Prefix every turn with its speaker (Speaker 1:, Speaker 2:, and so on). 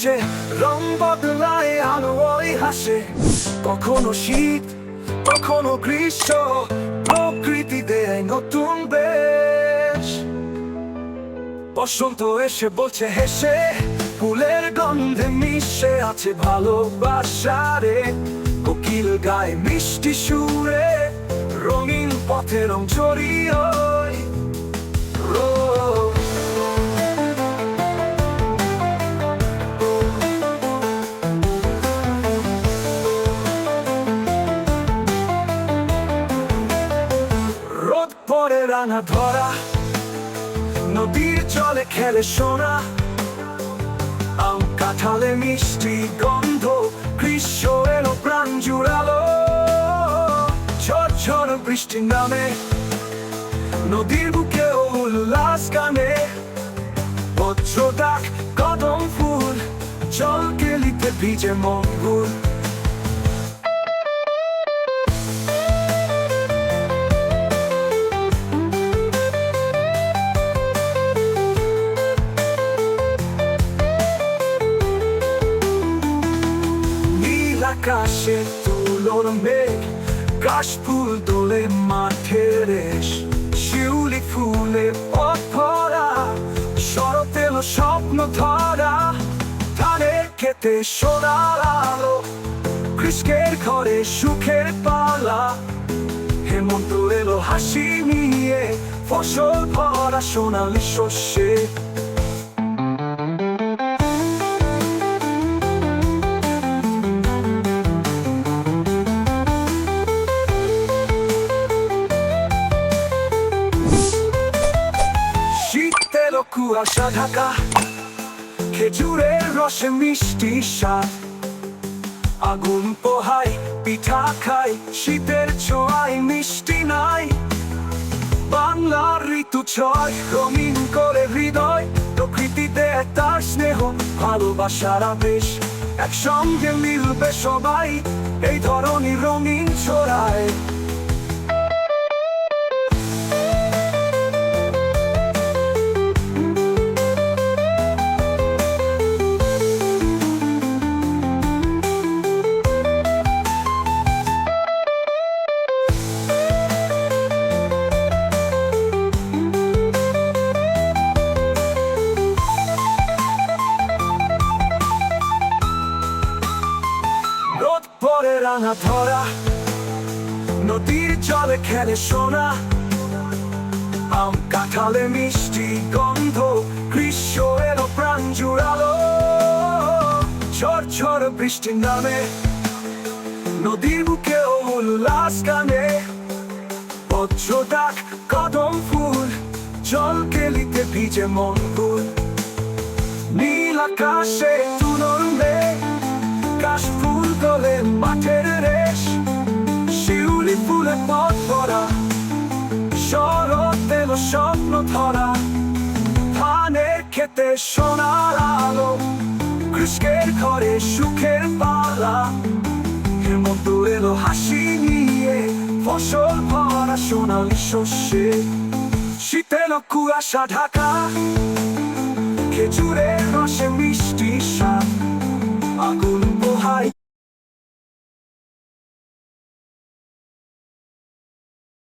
Speaker 1: আসে, রং বদলায়, আলো ওই হাসে। কখনো শীত, কখনো গ্রীষ্ম, প্রকৃতি দেয় নতুন বেশ। বসন্ত এসে বলছে হেসে, ফুলের গন্ধে মিশে আছে ভালোবাসা রে। কোকিল গায় মিষ্টি সুরে, রঙিন পথে রং ছড়িয়ে। রোদ পরে রাঙা ধরা, নদীর জলে খেলে সোনা। আম কাঁঠালে মিষ্টি গন্ধ, গ্রীষ্ম এলো প্রাণ জুড়ালো। ঝড় বৃষ্টির নামে, নদীর বুকে উল্লাস গানে। বজ্র ডাক, কদম ফুল, জল কেলিতে ভিজে মঙ্গুল। আকাশে তুলোর মেঘ, কাশ ফুল দোলে মাঠের রেশ। শিউলি ফুলে পথ ভরা, শরৎ এলো স্বপ্ন ধরা। ধানের খেতে সোনার আলো, কৃষকের ঘরে সুখের পালা। হেমন্ত এলো হাসি নিয়ে, ফসল ভরা সোনালি শস্যে। কুয়াশা ঢাকা, খেজুরের রসে মিষ্টি স্বাদ। আগুন পোহাই, পিঠা খাই, শীতের ছোঁয়ায় মিষ্টি নাই। বাংলার ঋতু ছয়, রঙিন করে হৃদয়। প্রকৃতিতে তার স্নেহ, ভালোবাসার আবেশ। একসঙ্গে মিলবে সবাই, এই ধরনের রঙিন ছড়ায়। পরে রাঙা ধরা, নদীর জলে খেলে সোনা। আম কাঁঠালে মিষ্টি গন্ধ, গ্রীষ্ম এলো প্রাণ জুড়ালো। ঝড় বৃষ্টির নামে, নদীর বুকে উল্লাস গানে। বজ্র ডাক, কদম ফুল, জল কেলিতে ভিজে মঙ্গুল। নীল আকাশে তুলোর মেঘ, কাশ ফুল দোলে মাঠের রেশ। শিউলি ফুলে পথ ভরা, শরৎ এলো স্বপ্ন ধরা। ধানের খেতে সোনার আলো, কৃষকের ঘরে সুখের পালা। হেমন্ত এলো হাসি নিয়ে, ফসল ভরা সোনালি শস্যে। শীত এলো কুয়াশা ঢাকা, খেজুরের রসে মিষ্টি স্বাদ। আগুন পোহাই।